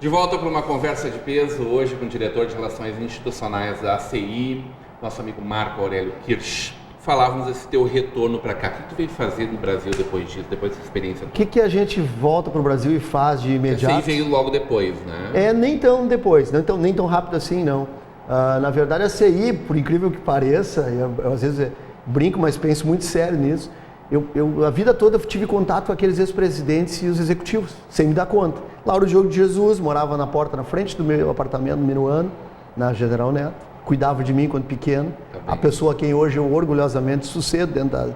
De volta para uma conversa de peso, hoje com o diretor de Relações Institucionais da ACI, nosso amigo Marco Aurélio Kirsch. Falávamos desse teu retorno para cá. O que tu veio fazer no Brasil depois disso, depois dessa experiência? O que a gente volta para o Brasil e faz de imediato? A ACI veio logo depois, né? Nem tão depois, nem tão rápido assim, não. Na verdade, a ACI, por incrível que pareça, eu às vezes brinco, mas penso muito sério nisso, eu a vida toda tive contato com aqueles ex-presidentes e os executivos, sem me dar conta. Lauro Diogo de Jesus morava na porta, na frente do meu apartamento no Minuano, na General Neto, cuidava de mim quando pequeno, a pessoa a quem hoje eu orgulhosamente sucedo dentro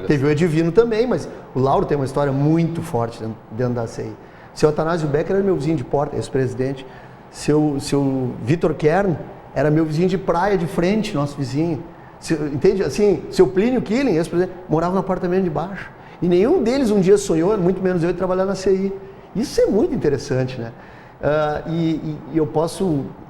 teve o Edivino também, mas o Lauro tem uma história muito forte dentro da ACI. Seu Atanásio Becker era meu vizinho de porta, ex-presidente. Seu Vitor Kern era meu vizinho de praia de frente, nosso vizinho. Entende? Assim, seu Plínio Killing, ex-presidente, morava no apartamento de baixo. E nenhum deles um dia sonhou, muito menos eu, de trabalhar na CI. Isso é muito interessante, né? E eu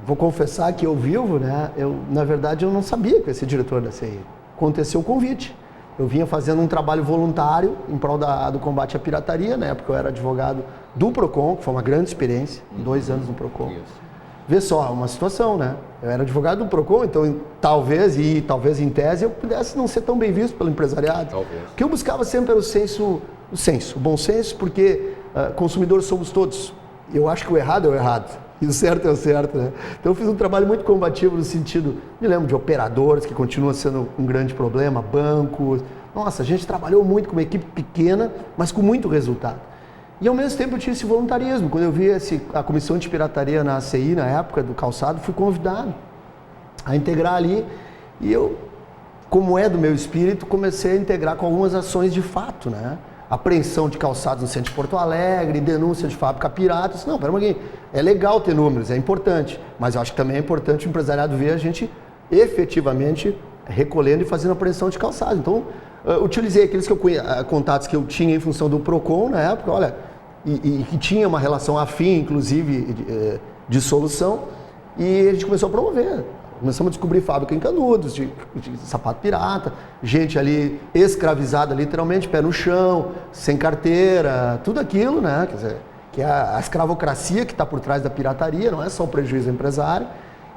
vou confessar que eu vivo, né? Na verdade, eu não sabia que eu ia ser diretor da CI. Aconteceu o convite. Eu vinha fazendo um trabalho voluntário em prol do combate à pirataria. Na época eu era advogado do PROCON, que foi uma grande experiência, 2 anos no PROCON. Isso. Vê só, uma situação, né? Eu era advogado do PROCON, então talvez em tese, eu pudesse não ser tão bem visto pelo empresariado. Talvez. O que eu buscava sempre era o bom senso, porque consumidores somos todos. Eu acho que o errado é o errado e o certo é o certo, né? Então eu fiz um trabalho muito combativo no sentido, me lembro de operadores, que continua sendo um grande problema, bancos. Nossa, a gente trabalhou muito com uma equipe pequena, mas com muito resultado. E ao mesmo tempo eu tinha esse voluntarismo. Quando eu vi a comissão de pirataria na ACI, na época do calçado, fui convidado a integrar ali. E eu, como é do meu espírito, comecei a integrar com algumas ações de fato, né? Apreensão de calçados no centro de Porto Alegre, denúncia de fábrica pirata. Não, pera um pouquinho, é legal ter números, é importante. Mas eu acho que também é importante o empresariado ver a gente efetivamente recolhendo e fazendo apreensão de calçados. Então, utilizei aqueles contatos que eu tinha em função do PROCON na época, olha, e que tinha uma relação afim, inclusive, de solução, e a gente começou a promover. Começamos a descobrir fábrica em Canudos, de sapato pirata, gente ali escravizada, literalmente, pé no chão, sem carteira, tudo aquilo, né? Quer dizer, que é a escravocracia que está por trás da pirataria, não é só o prejuízo ao empresário.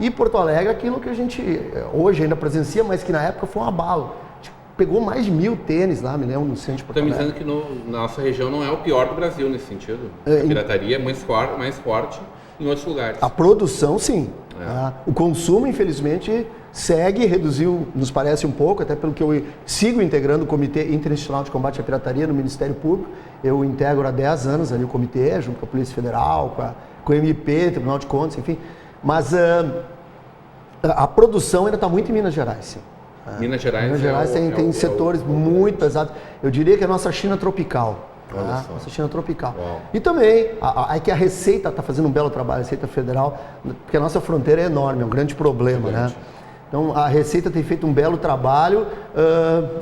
E Porto Alegre, aquilo que a gente hoje ainda presencia, mas que na época foi um abalo. Pegou mais de 1.000 tênis lá, me lembro, no centro de Porto Alegre. Estou me dizendo que na nossa região não é o pior do Brasil nesse sentido. A pirataria é mais forte em outros lugares. A produção, sim. O consumo, infelizmente, segue, reduziu, nos parece um pouco, até pelo que eu sigo integrando o Comitê Internacional de Combate à Pirataria no Ministério Público. Eu integro há 10 anos ali o comitê, junto com a Polícia Federal, com a MP, Tribunal de Contas, enfim. Mas a produção ainda está muito em Minas Gerais, sim. Minas Gerais tem setores muito pesados. Eu diria que é a nossa China tropical. Nossa China tropical. Uau. E também, que a Receita está fazendo um belo trabalho, a Receita Federal, porque a nossa fronteira é enorme, é um grande problema, né? Então, a Receita tem feito um belo trabalho,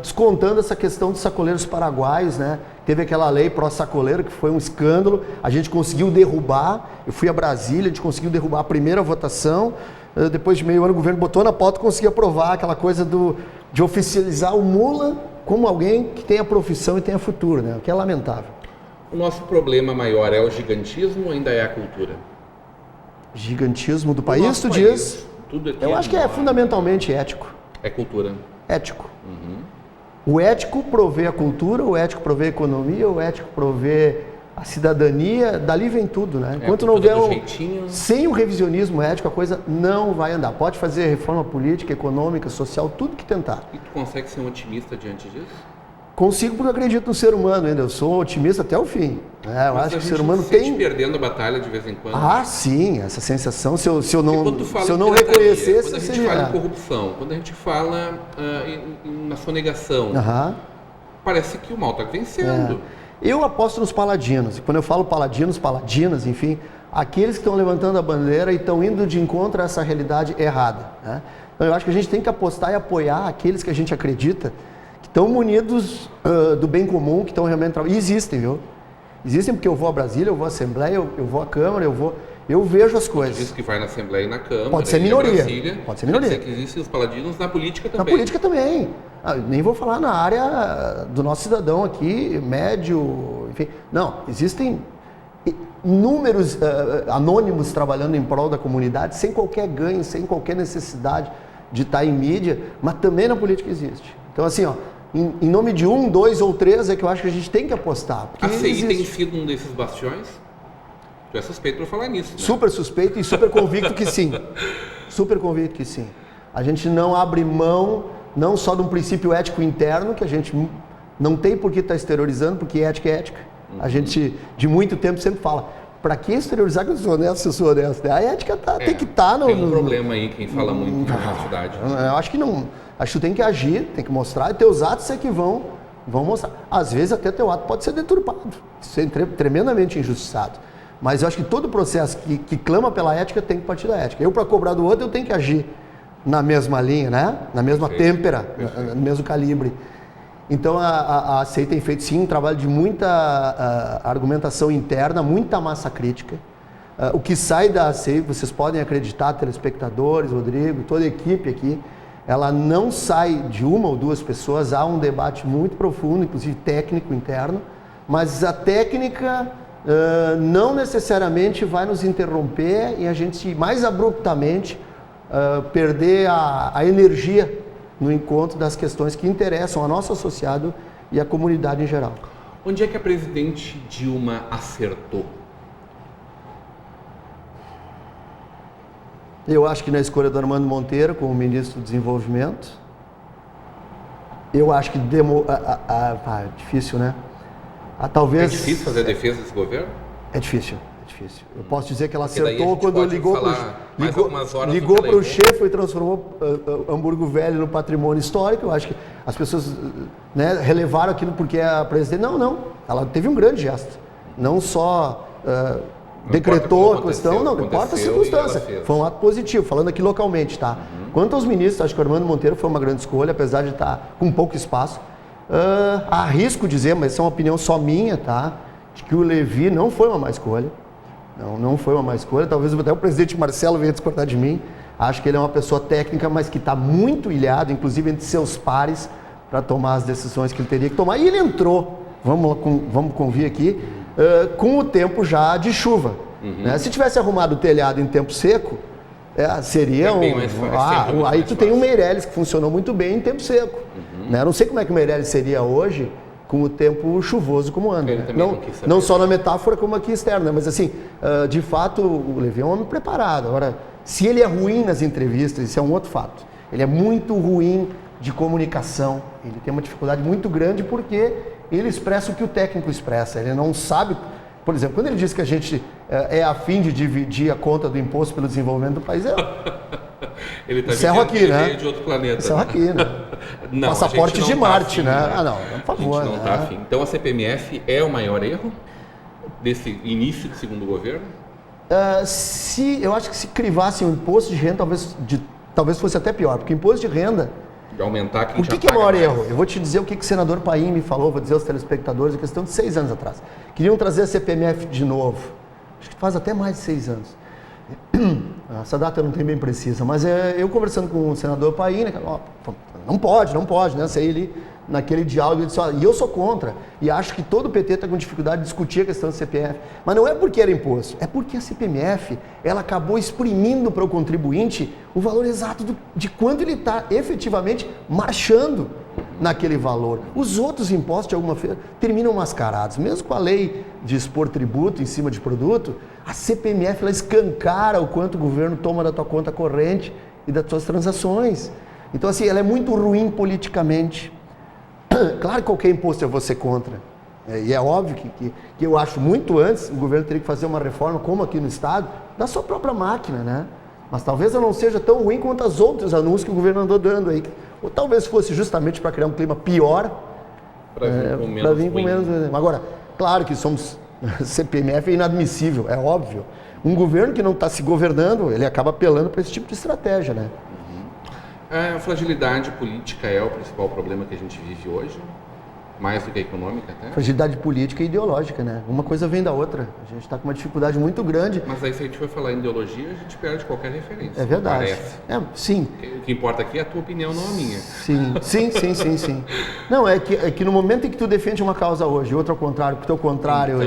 descontando essa questão dos sacoleiros paraguaios, né? Teve aquela lei pró-sacoleiro, que foi um escândalo, a gente conseguiu derrubar, eu fui a Brasília, a gente conseguiu derrubar a primeira votação, depois de meio ano o governo botou na pauta e conseguiu aprovar aquela coisa de oficializar o mula como alguém que tenha profissão e tenha futuro, né? O que é lamentável. O nosso problema maior é o gigantismo ou ainda é a cultura? Gigantismo do país, tu diz? Tudo aqui eu acho que é fundamentalmente ético. É cultura. Ético. O ético provê a cultura, o ético provê a economia, o ético provê a cidadania, dali vem tudo, né? Enquanto não houver sem o revisionismo ético, a coisa não vai andar. Pode fazer reforma política, econômica, social, tudo que tentar. E tu consegue ser um otimista diante disso? Consigo, porque eu acredito no ser humano ainda. Eu sou otimista até o fim. Eu acho que o ser humano tem... perdendo a batalha de vez em quando. Sim, essa sensação, se eu não reconhecesse... reconhecesse... Quando a gente fala em corrupção, quando a gente fala na sonegação, parece que o mal está vencendo. Eu aposto nos paladinos, e quando eu falo paladinos, paladinas, enfim, aqueles que estão levantando a bandeira e estão indo de encontro a essa realidade errada, né? Então eu acho que a gente tem que apostar e apoiar aqueles que a gente acredita, que estão munidos do bem comum, que estão realmente trabalhando. E existem, viu? Existem porque eu vou à Brasília, eu vou à Assembleia, eu vou à Câmara, eu vejo as coisas. Diz que vai na Assembleia e na Câmara. Pode ser minoria. Pode ser minoria. Quer dizer que existem os paladinos na política também. Na política também. Nem vou falar na área do nosso cidadão aqui, médio, enfim. Não, existem inúmeros anônimos trabalhando em prol da comunidade, sem qualquer ganho, sem qualquer necessidade de estar em mídia, mas também na política existe. Então, assim, ó, em nome de 1, 2 ou 3 é que eu acho que a gente tem que apostar. A CI tem sido um desses bastiões? Tu é suspeito por falar nisso, né? Super suspeito e super convicto que sim. Super convicto que sim. A gente não abre mão, não só de um princípio ético interno, que a gente não tem por que estar exteriorizando, porque ética é ética. A gente, de muito tempo, sempre fala, para que exteriorizar que eu sou honesto se eu sou honesto? A ética tem que estar no... Tem um problema aí, quem fala muito na honestidade. Eu acho que não. Acho que tu tem que agir, tem que mostrar, e teus atos é que vão mostrar. Às vezes até teu ato pode ser deturpado, ser tremendamente injustiçado. Mas eu acho que todo processo que clama pela ética tem que partir da ética. Eu, para cobrar do outro, eu tenho que agir na mesma linha, né? Na mesma têmpera, no mesmo calibre. Então, a CEI tem feito, sim, um trabalho de muita argumentação interna, muita massa crítica. O que sai da CEI, vocês podem acreditar, telespectadores, Rodrigo, toda a equipe aqui, ela não sai de uma ou duas pessoas, há um debate muito profundo, inclusive técnico interno, mas a técnica não necessariamente vai nos interromper e a gente mais abruptamente perder a energia no encontro das questões que interessam a nosso associado e a comunidade em geral. Onde é que a presidente Dilma acertou? Eu acho que na escolha do Armando Monteiro como ministro do Desenvolvimento. Eu acho que difícil, né? Talvez... É difícil fazer a defesa desse governo? É difícil. Eu posso dizer que ela acertou quando ligou para o chefe e transformou Hamburgo Velho no patrimônio histórico. Eu acho que as pessoas, né, relevaram aquilo porque a presidente... Não. Ela teve um grande gesto. Não só decretou a questão, não importa a circunstância. Foi um ato positivo, falando aqui localmente, tá? Quanto aos ministros, acho que o Armando Monteiro foi uma grande escolha, apesar de estar com pouco espaço. Arrisco dizer, mas essa é uma opinião só minha, tá? De que o Levi não foi uma má escolha. Não foi uma má escolha. Talvez até o presidente Marcelo venha discordar de mim. Acho que ele é uma pessoa técnica, mas que está muito ilhado, inclusive entre seus pares, para tomar as decisões que ele teria que tomar. E ele entrou, vamos convir aqui, com o tempo já de chuva. Né? Se tivesse arrumado o telhado em tempo seco, seria aí tu tem um Meirelles que funcionou muito bem em tempo seco. Né? Não sei como é que o Meirelles seria hoje com o tempo chuvoso como anda. Né? Não só na metáfora como aqui externa, né? Mas assim, de fato, o Levi é um homem preparado. Agora, se ele é ruim nas entrevistas, isso é um outro fato. Ele é muito ruim de comunicação, ele tem uma dificuldade muito grande porque ele expressa o que o técnico expressa, ele não sabe, por exemplo, quando ele diz que a gente é a fim de dividir a conta do imposto pelo desenvolvimento do país, ele está encerro aqui, né? De outro planeta. Encerro aqui, né? Não, passaporte de Marte, né? Por favor. A gente não está afim. Então a CPMF é o maior erro desse início de segundo governo? Eu acho que se crivasse o imposto de renda, talvez fosse até pior, porque o imposto de renda... De aumentar quem já paga. O que é o maior erro? Eu vou te dizer o que o senador Paim me falou, vou dizer aos telespectadores, a questão de 6 anos atrás. Queriam trazer a CPMF de novo. Acho que faz até mais de 6 anos. Essa data eu não tenho bem precisa, mas eu conversando com o senador Paim, né, não pode, né? Saí ali naquele diálogo e disse, e eu sou contra. E acho que todo o PT está com dificuldade de discutir a questão do CPF. Mas não é porque era imposto, é porque a CPMF ela acabou exprimindo para o contribuinte o valor exato de quanto ele está efetivamente marchando naquele valor. Os outros impostos, de alguma forma, terminam mascarados. Mesmo com a lei de expor tributo em cima de produto, a CPMF ela escancara o quanto o governo toma da tua conta corrente e das tuas transações. Então, assim, ela é muito ruim politicamente. Claro que qualquer imposto eu vou ser contra. E é óbvio que eu acho muito antes o governo teria que fazer uma reforma, como aqui no Estado, da sua própria máquina, né? Mas talvez ela não seja tão ruim quanto as outros anúncios que o governo andou dando aí. Ou talvez fosse justamente para criar um clima pior, para vir com menos. Agora, claro que somos... CPMF é inadmissível, é óbvio. Um governo que não está se governando, ele acaba apelando para esse tipo de estratégia, né? A fragilidade política é o principal problema que a gente vive hoje? Mais do que econômica até? Fragilidade política e ideológica, né? Uma coisa vem da outra. A gente está com uma dificuldade muito grande. Mas aí se a gente for falar em ideologia, a gente perde qualquer referência. É verdade. Sim. O que importa aqui é a tua opinião, não a minha. Sim. Não, é que no momento em que tu defende uma causa hoje, outro ao contrário, porque o teu contrário,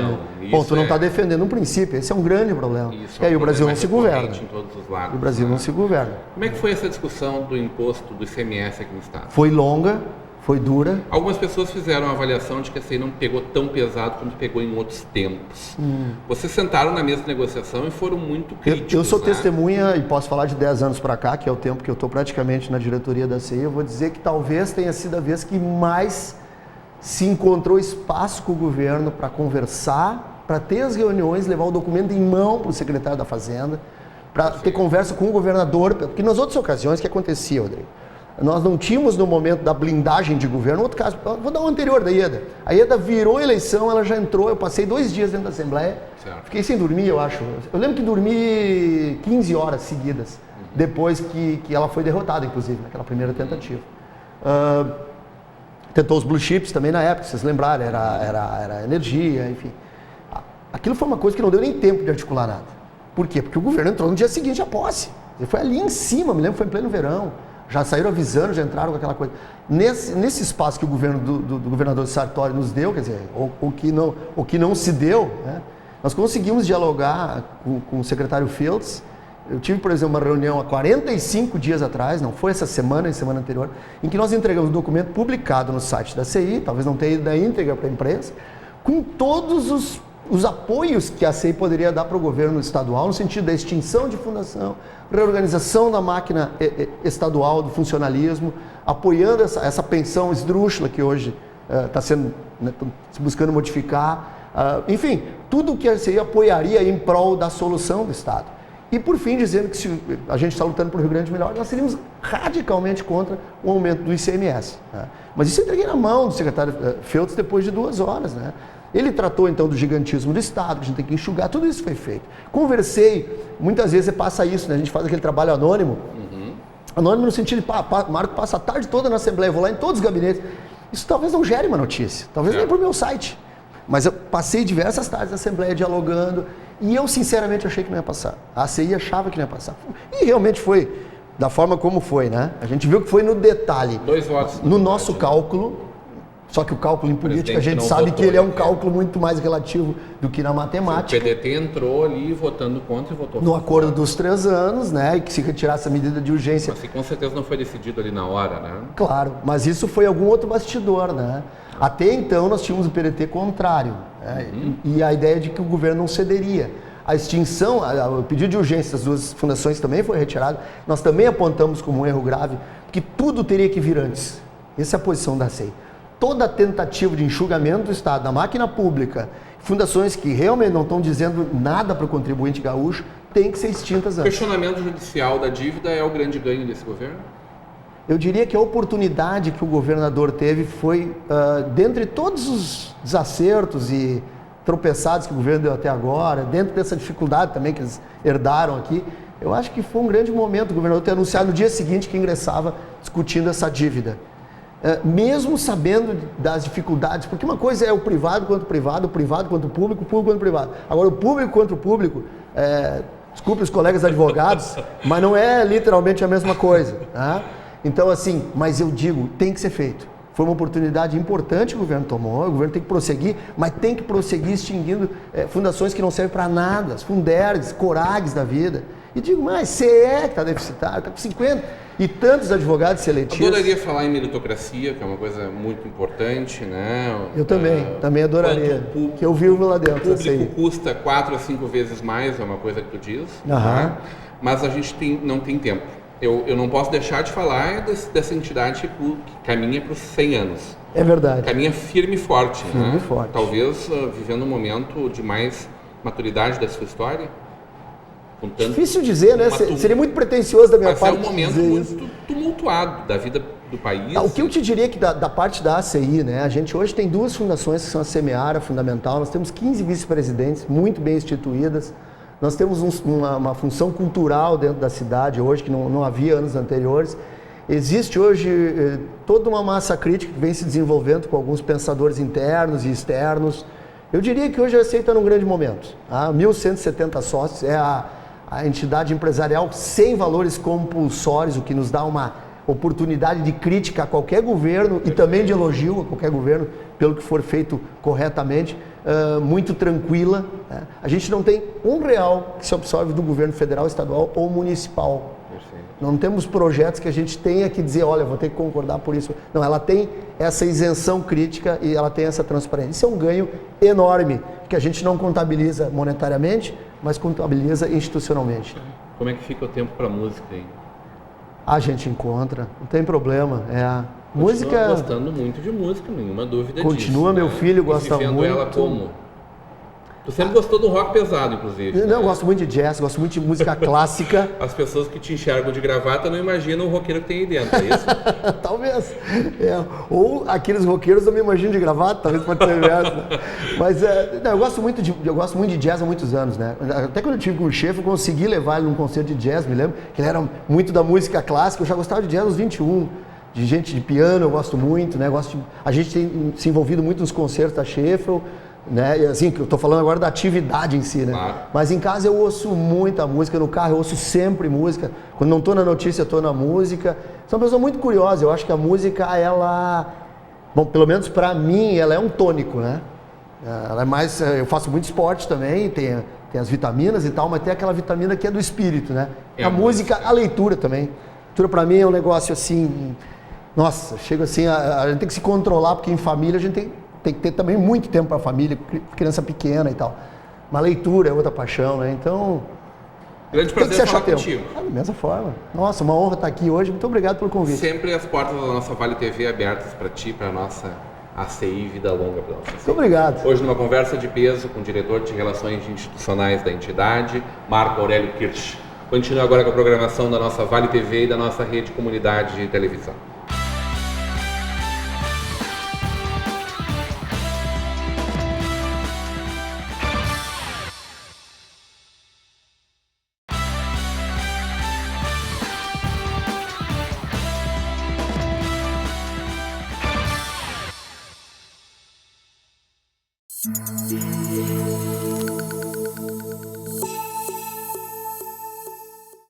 tu não está defendendo um princípio. Esse é um grande problema. E aí o Brasil não se governa. Em todos os lados, o Brasil não se governa. Como é que foi essa discussão do imposto do ICMS aqui no Estado? Foi longa. Foi dura. Algumas pessoas fizeram a avaliação de que a CEI não pegou tão pesado quanto pegou em outros tempos. Vocês sentaram na mesa de negociação e foram muito críticos. Eu sou testemunha e posso falar de 10 anos para cá, que é o tempo que eu estou praticamente na diretoria da CEI. Eu vou dizer que talvez tenha sido a vez que mais se encontrou espaço com o governo para conversar, para ter as reuniões, levar o documento em mão para o secretário da Fazenda, para ter conversa com o governador, porque nas outras ocasiões, o que acontecia, Rodrigo? Nós não tínhamos no momento da blindagem de governo, outro caso, vou dar o anterior da IEDA. A IEDA virou eleição, ela já entrou, eu passei 2 dias dentro da Assembleia, fiquei sem dormir, eu acho. Eu lembro que dormi 15 horas seguidas, depois que ela foi derrotada, inclusive, naquela primeira tentativa. Tentou os blue chips também na época, vocês lembraram, era energia, enfim. Aquilo foi uma coisa que não deu nem tempo de articular nada. Por quê? Porque o governo entrou no dia seguinte à posse. Ele foi ali em cima, me lembro, foi em pleno verão. Já saíram avisando, já entraram com aquela coisa. Nesse espaço que o governo do governador Sartori nos deu, quer dizer, o que não se deu, né, nós conseguimos dialogar com o secretário Fields. Eu tive, por exemplo, uma reunião há 45 dias atrás, não foi essa semana, semana anterior, em que nós entregamos um documento publicado no site da CI, talvez não tenha ido da íntegra para a imprensa, com todos os apoios que a CEI poderia dar para o governo estadual, no sentido da extinção de fundação, reorganização da máquina estadual, do funcionalismo, apoiando essa pensão esdrúxula que hoje está sendo, se buscando modificar, enfim, tudo que a CEI apoiaria em prol da solução do Estado. E, por fim, dizendo que se a gente está lutando por um Rio Grande melhor, nós seríamos radicalmente contra o aumento do ICMS. Né? Mas isso eu entreguei na mão do secretário Feltz depois de 2 horas, né? Ele tratou, então, do gigantismo do Estado, que a gente tem que enxugar, tudo isso foi feito. Conversei, muitas vezes você passa isso, né? A gente faz aquele trabalho anônimo. Anônimo no sentido de, Marco passa a tarde toda na Assembleia, vou lá em todos os gabinetes. Isso talvez não gere uma notícia, talvez nem para o meu site. Mas eu passei diversas tardes na Assembleia dialogando e eu, sinceramente, achei que não ia passar. A ACI achava que não ia passar. E realmente foi da forma como foi, né? A gente viu que foi no detalhe. 2 votos. No nosso cálculo. Só que o cálculo em política, a gente sabe que ele é um cálculo muito mais relativo do que na matemática. O PDT entrou ali votando contra e votou no acordo dos 3 anos, né? E que se retirasse a medida de urgência. Mas que com certeza não foi decidido ali na hora, né? Claro, mas isso foi algum outro bastidor, né? Até então nós tínhamos o PDT contrário, né? E a ideia de que o governo não cederia. A extinção, o pedido de urgência das 2 fundações também foi retirado. Nós também apontamos como um erro grave que tudo teria que vir antes. Essa é a posição da CEI. Toda tentativa de enxugamento do Estado, da máquina pública, fundações que realmente não estão dizendo nada para o contribuinte gaúcho, tem que ser extintas antes. O questionamento judicial da dívida é o grande ganho desse governo? Eu diria que a oportunidade que o governador teve foi, dentre todos os desacertos e tropeçados que o governo deu até agora, dentro dessa dificuldade também que eles herdaram aqui, eu acho que foi um grande momento o governador ter anunciado no dia seguinte que ingressava discutindo essa dívida. Mesmo sabendo das dificuldades, porque uma coisa é o privado quanto o privado quanto o público quanto o privado. Agora, o público quanto o público, desculpe os colegas advogados, mas não é literalmente a mesma coisa. Tá? Então, assim, mas eu digo, tem que ser feito. Foi uma oportunidade importante que o governo tomou, o governo tem que prosseguir, mas tem que prosseguir extinguindo fundações que não servem para nada, as Fundergs, Corags da vida. E digo, mas CE que está deficitário, está com 50 e tantos advogados seletivos. Adoraria falar em meritocracia, que é uma coisa muito importante, né? Eu também adoraria, que eu vivo lá dentro. O público custa 4 a 5 vezes mais, é uma coisa que tu diz, né? Mas a gente não tem tempo. Eu não posso deixar de falar dessa entidade que caminha para os 100 anos. É verdade. Caminha firme e forte, firme né? E forte. Talvez vivendo um momento de mais maturidade da sua história. Difícil dizer, né? Seria muito pretensioso da minha parte. Mas é um momento muito tumultuado da vida do país. O que eu te diria que da parte da ACI, né? A gente hoje tem 2 fundações que são a Semeara, Fundamental, nós temos 15 vice-presidentes muito bem instituídas, nós temos uma função cultural dentro da cidade hoje que não havia anos anteriores. existe hoje toda uma massa crítica que vem se desenvolvendo com alguns pensadores internos e externos. Eu diria que hoje a SEI está num grande momento. 1.170 sócios, é a entidade empresarial sem valores compulsórios, o que nos dá uma oportunidade de crítica a qualquer governo e também de elogio a qualquer governo pelo que for feito corretamente, muito tranquila. Né? A gente não tem R$1 que se absorve do governo federal, estadual ou municipal. Perfeito. Não temos projetos que a gente tenha que dizer, olha, vou ter que concordar por isso. Não, ela tem essa isenção crítica e ela tem essa transparência. Isso é um ganho enorme, que a gente não contabiliza monetariamente, mas contabiliza institucionalmente. Como é que fica o tempo para música aí? A gente encontra, não tem problema. Continua gostando muito de música, nenhuma dúvida disso. Continua, meu filho gosta muito. Ela como? Tu sempre gostou do rock pesado, inclusive. Não, eu gosto muito de jazz, gosto muito de música clássica. As pessoas que te enxergam de gravata não imaginam o roqueiro que tem aí dentro, é isso? Talvez. Ou aqueles roqueiros eu me imagino de gravata, talvez pode ser inverso. Né? Mas não, eu gosto muito de jazz há muitos anos, né? Até quando eu tive com o chefe, eu consegui levar ele num concerto de jazz, me lembro, que ele era muito da música clássica, eu já gostava de jazz aos 21. De gente de piano, eu gosto muito, né? A gente tem se envolvido muito nos concertos da Sheffield, né? E assim, que eu tô falando agora da atividade em si, né? Claro. Mas em casa eu ouço muita música, no carro eu ouço sempre música. Quando não tô na notícia, eu tô na música. Sou uma pessoa muito curiosa, eu acho que a música, bom, pelo menos pra mim, ela é um tônico, né? Ela é mais, eu faço muito esporte também, tem as vitaminas e tal, mas tem aquela vitamina que é do espírito, né? A música, a leitura também. A leitura pra mim é um negócio assim, nossa, chega assim, a gente tem que se controlar, porque em família a gente tem que ter também muito tempo para a família, criança pequena e tal. Mas leitura é outra paixão, né? Então, grande prazer falar contigo. Da mesma forma. Nossa, uma honra estar aqui hoje. Muito obrigado pelo convite. Sempre as portas da nossa Vale TV abertas para ti, para a nossa ACI Vida Longa. Muito obrigado. Hoje numa conversa de peso com o diretor de Relações Institucionais da entidade, Marco Aurélio Kirsch. Continua agora com a programação da nossa Vale TV e da nossa rede comunidade de televisão. Yeah.